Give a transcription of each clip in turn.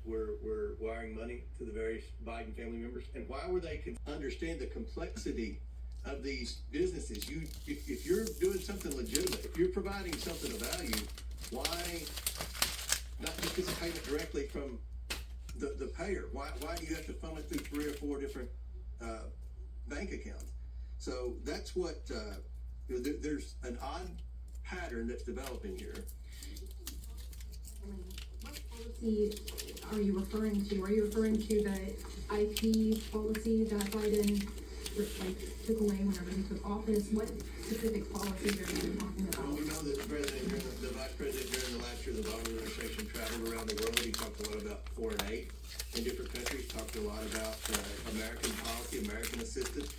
were wiring money to the various Biden family members, and why were they understand the complexity of these businesses? If you're doing something legitimate, if you're providing something of value, why not just get the payment directly from the payer? Why do you have to funnel it through 3 or 4 different bank accounts? So that's what there's an odd pattern that's developing here. What policy are you referring to? Are you referring to the IP policy that Biden took away whenever he took office? What specific policies are you talking about? Well, we know that the vice president during the last year of the Obama administration traveled around the world. He talked a lot about foreign aid in different countries, talked a lot about American policy, American assistance.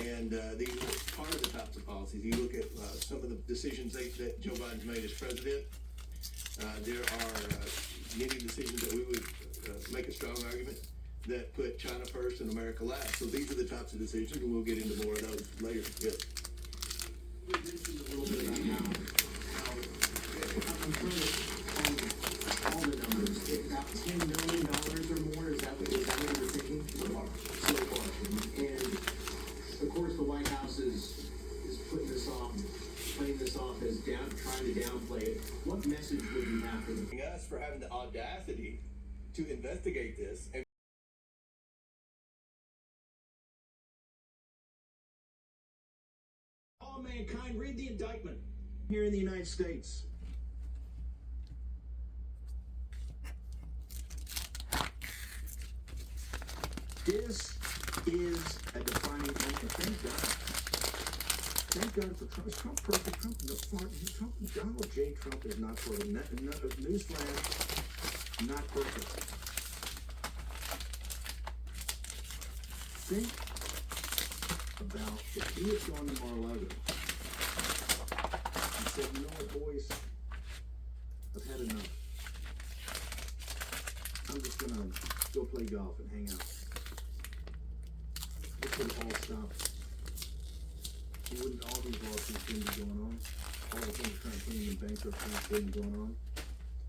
And these are part of the types of policies. You look at some of the decisions that Joe Biden's made as president. There are many decisions that we would make a strong argument that put China first and America last. So these are the types of decisions, and we'll get into more of those later. Yes. You mentioned a little bit about how I'm trying to all the numbers. It's about $10 million or more. Is that what you're thinking? So far. And of course, the White House is putting this off, playing this off as trying to downplay it. What message would you have for them? Us for having the audacity to investigate this. And all mankind, read the indictment here in the United States. This is a defining moment. Thank God. Thank God for Trump. Is Trump perfect? Donald J. Trump is not perfect. Newsflash, not perfect. Think about if he had gone to Mar-a-Lago and said, you know what, boys, I've had enough. I'm just going to go play golf and hang out. This would all stop. Wouldn't all these lawsuits be going on? All the things trying to put him in bankruptcy wouldn't going on?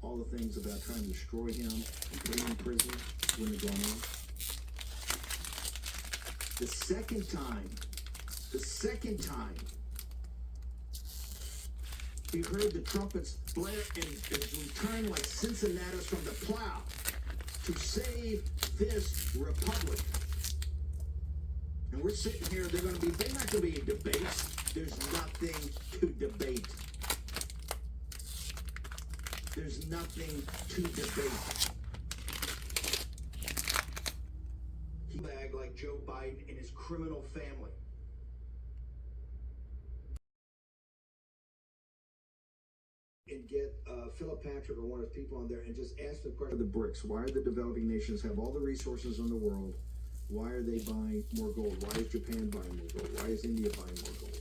All the things about trying to destroy him and put him in prison wouldn't have gone on? The second time we heard the trumpets blare and return like Cincinnatus from the plow to save this republic. And we're sitting here, they're not going to be debates. There's nothing to debate. There's nothing to debate. He bag like Joe Biden and his criminal family. And get Philip Patrick or one of his people on there and just ask the question of the BRICS. Why are the developing nations have all the resources in the world? Why are they buying more gold? Why is Japan buying more gold? Why is India buying more gold?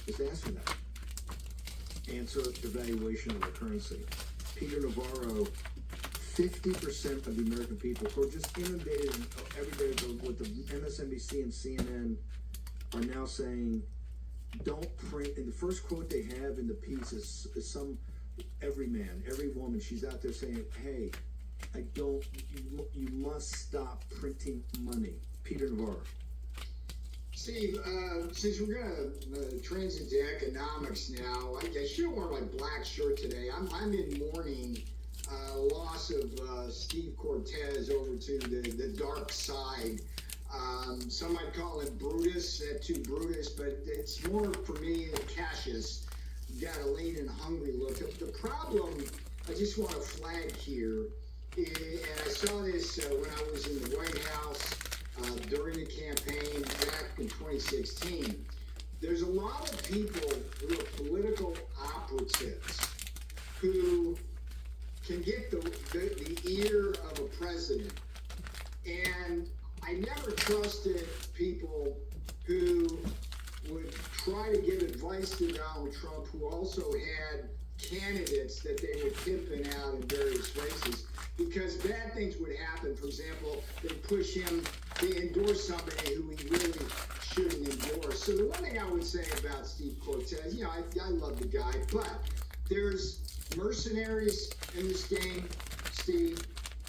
Just answer that. Answer the valuation of the currency. Peter Navarro, 50% of the American people who are just inundated every day with the MSNBC and CNN are now saying, don't print. And the first quote they have in the piece is every man, every woman, she's out there saying, hey, you must stop printing money. Peter Navarro. Steve, since we're going to transit to economics now, I should have worn my black shirt today. I'm in mourning loss of Steve Cortez over to the dark side. Some might call him Brutus, too Brutus, but it's more for me Cassius. Got a lean and hungry look. The problem I just want to flag here, and I saw this when I was in the White House during the campaign back in 2016. There's a lot of people who are political operatives who can get the ear of a president. And I never trusted people who would try to give advice to Donald Trump, who also had candidates that they were pimping out in various races, because bad things would happen. For example, they push him to endorse somebody who he really shouldn't endorse. So the one thing I would say about Steve Cortez, I love the guy, but there's mercenaries in this game, Steve,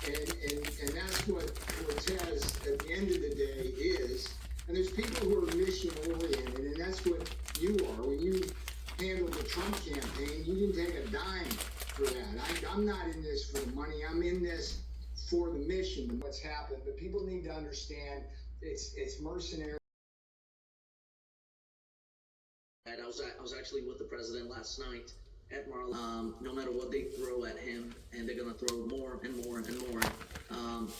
And that's what Cortez, at the end of the day, is. And there's people who are mission oriented, and that's what you are. When you handled the Trump campaign, you didn't take a dime for that. I'm not in this for the money. I'm in this for the mission and what's happened. But people need to understand it's mercenary. And I was actually with the president last night at Mar-a-Lago. No matter what they throw at him, and they're gonna throw more and more and more,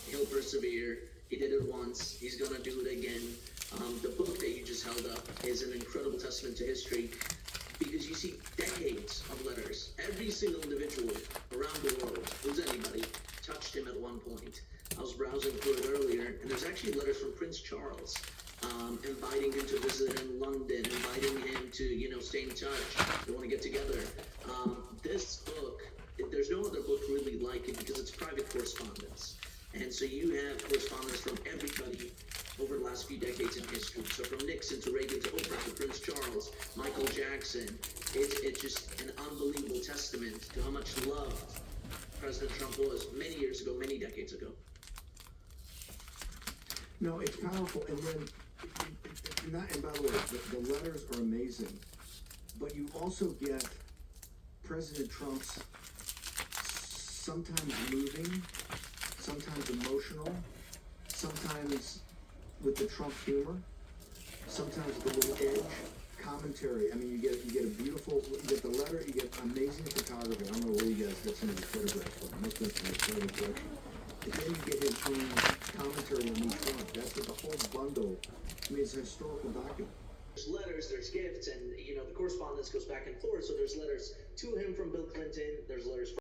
he'll persevere. He did it once. He's gonna do it again. The book that you just held up is an incredible testament to history, because you see decades of letters. Every single individual around the world, who's anybody, touched him at one point. I was browsing through it earlier, and there's actually letters from Prince Charles, inviting him to visit in London, inviting him to, stay in touch. They want to get together. This book, there's no other book really like it, because it's private correspondence. And so you have correspondence from everybody over the last few decades in history. So from Nixon to Reagan to Oprah to Prince Charles, Michael Jackson. It's just an unbelievable testament to how much loved President Trump was many years ago, many decades ago. No, it's powerful, and then, and by the way, the letters are amazing, but you also get President Trump's sometimes moving, sometimes emotional, sometimes with the Trump humor, sometimes with a little edge, commentary. I mean, you get a beautiful, you get the letter, you get amazing photography. I don't know where you guys get some of these photographs from. Must have been from the collection. And then you get his own commentary on each one. That's what the whole bundle, I mean, it's a historical document. There's letters, there's gifts, and the correspondence goes back and forth. So there's letters to him from Bill Clinton, there's letters from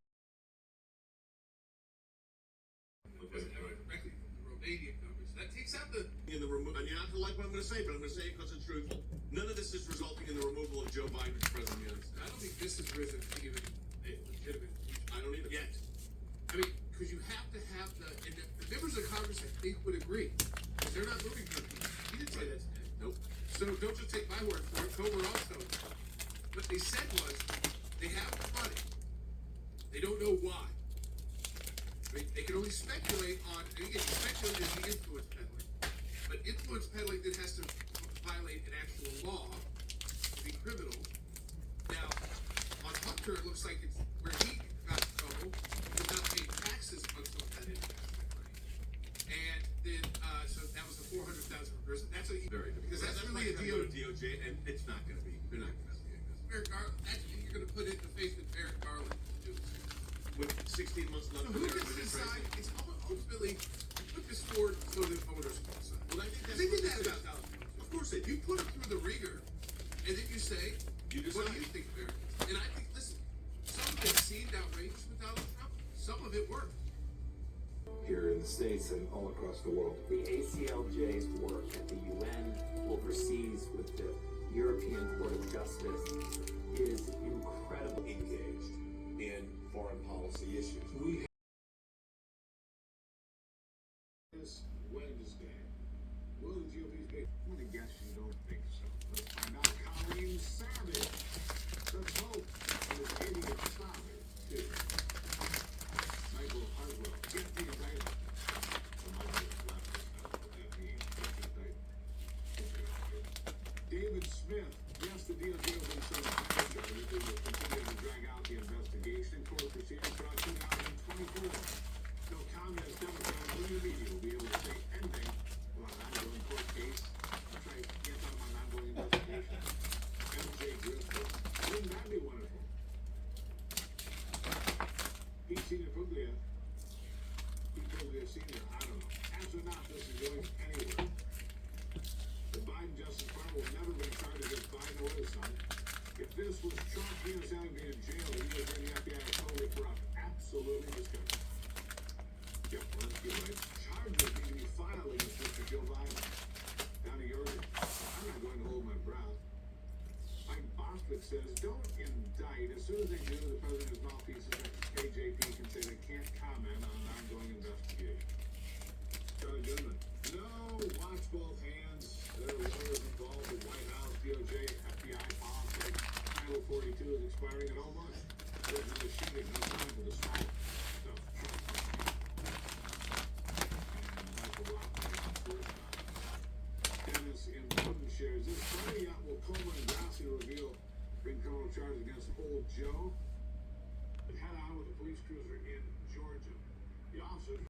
directly from the Romanian government. So that takes out the and you're not gonna like what I'm gonna say, but I'm gonna say it because it's true. None of this is resulting in the removal of Joe Biden as president of the United States. I don't think this has risen to even a legitimate. I don't either yet. I mean, because you have to have the members of Congress, I think, would agree, because they're not moving for the people. He didn't say that today. Nope. So don't just take my word for it. Comer also. What they said was they have the money. They don't know why. I mean, they can only speculate on. And again, speculate is the influence peddling, but influence peddling then has to violate an actual law to be criminal. Now, on Hunter, it looks like it's where he got in trouble. He did not pay taxes on some of that investment money, and then so that was the $400,000 per person. That's a because that's really a DOJ, and it's not going to be. They're not investigating this. Merrick Garland. That's you're going to put it in the face that Merrick Garland do. With 16 months left, so who gets to decide? It's ultimately put this forward so that voters can decide. Well, I think that's they did that about Donald Trump. Of course, they. You put it through the rigor, and then you say, "What do you think, Americans?" And I think, listen, some of it seemed outrageous with Donald Trump. Some of it worked. Here in the States and all across the world. The ACLJ's work at the UN overseas with the European Court of Justice is incredibly engaged in foreign policy issues. We this Wednesday. Will the GOP's big? I'm gonna guess you don't think so. Let's find out. Colleen Savage. Let's hope this idiot Savage too. Michael Hartwell. Get the indictment. David Smith. Yes, the DOJ will be so that they will continue to drag out the investigation. Court proceedings throughout 2024. No communist Democrats or the media will be able to say anything about an ongoing court case. That's right, can't talk about an ongoing investigation. MJ Driscoll. Wouldn't that be wonderful? Pete Senior Puglia. Pete Puglia Senior. I don't know. As or not, this is going anywhere. The Biden Justice Department will never be charged against Biden or his son. If this was Trump, he was having been in jail. He was in the FBI are totally corrupt. Absolutely disgusting. Yep, well, let's get right. Charges need to be filed against Mr. Joe Biden. Down to Oregon. I'm not going to hold my breath. Mike Bostwick says, don't indict. As soon as they do, the president's mouthpieces like KJP can say they can't comment on an ongoing investigation. Charlie Goodman. No, watch both hands. There are lawyers involved. The White House, DOJ, FBI, politics. Title 42 is expiring in almost. There's another shooting. police cruiser in Georgia. The officers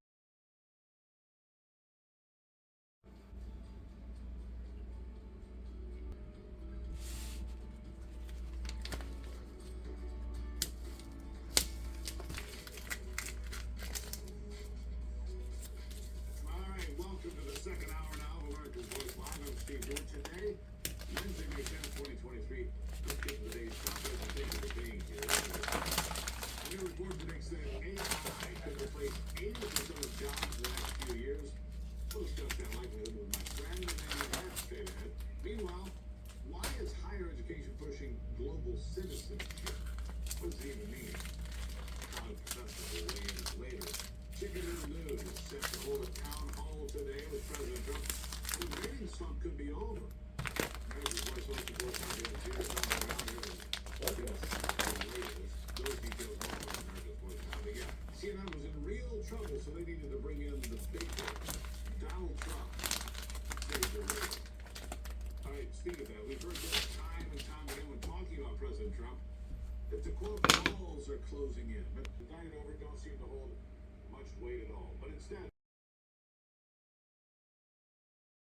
welcome to the second hour now of America's Voice Live. I'm Steve Wood. Today, Wednesday, May 10th, 2023. Let's get to today's topic, and thank you for being here. A new report predicts that AI could replace 80% of jobs in the next few years. We'll discuss that likelihood with my friend, and then we have straight ahead. Meanwhile, why is higher education pushing global citizenship? What does it even mean? College professor will weigh in later. Chicken in the News is set to hold a town hall today with President Trump. The ratings slump could be over. America's Voice local voice audience here is on the ground here to give us the latest. Those details more on America's Voice now. But yeah, CNN was in real trouble, so they needed to bring in the big boy, Donald Trump. Save their ratings. All right, speaking of that, we've heard this time and time again when talking about President Trump, that the quote walls are closing in. But the night over don't seem to hold much weight at all. But instead,